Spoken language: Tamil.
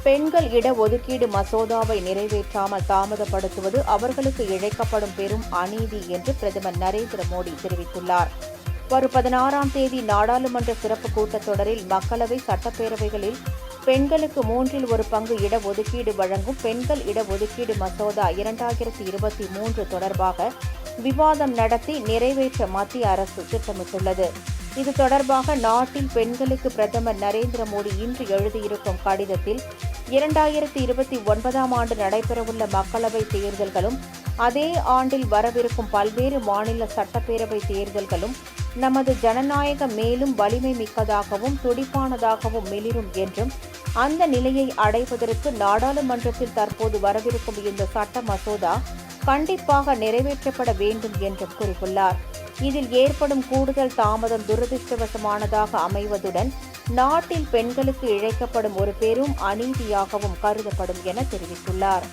பெண்கள் இடஒதுக்கீடு மசோதாவை நிறைவேற்றாமல் தாமதப்படுத்துவது அவர்களுக்கு இழைக்கப்படும் பெரும் அநீதி என்று பிரதமர் நரேந்திர மோடி தெரிவித்துள்ளார். வரும் 16ஆம் தேதி நாடாளுமன்ற சிறப்பு கூட்டத்தொடரில் மக்களவை, சட்டப்பேரவைகளில் பெண்களுக்கு 1/3 இடஒதுக்கீடு வழங்கும் பெண்கள் இடஒதுக்கீடு மசோதா 2023 தொடர்பாக விவாதம் நடத்தி நிறைவேற்ற மத்திய அரசு திட்டமிட்டுள்ளது. இது தொடர்பாக நாட்டில் பெண்களுக்கு பிரதமர் நரேந்திர மோடி இன்று எழுதியிருக்கும் கடிதத்தில் 2029ஆம் ஆண்டு நடைபெறவுள்ள மக்களவைத் தேர்தல்களும் அதே ஆண்டில் வரவிருக்கும் பல்வேறு மாநில சட்டப்பேரவை தேர்தல்களும் நமது ஜனநாயகம் மேலும் வலிமை மிக்கதாகவும் துடிப்பானதாகவும் மிளிரும் என்றும், அந்த நிலையை அடைவதற்கு நாடாளுமன்றத்தில் தற்போது வரவிருக்கும் இந்த சட்ட மசோதா கண்டிப்பாக நிறைவேற்றப்பட வேண்டும் என்றும் கூறியுள்ளார். இதில் ஏற்படும் கூடுதல் தாமதம் துரதிருஷ்டவசமானதாக அமைவதுடன் நாட்டில் பெண்களுக்கு இழைக்கப்படும் ஒரு பெரும் அநீதியாகவும் கருதப்படும் என தெரிவித்துள்ளார்.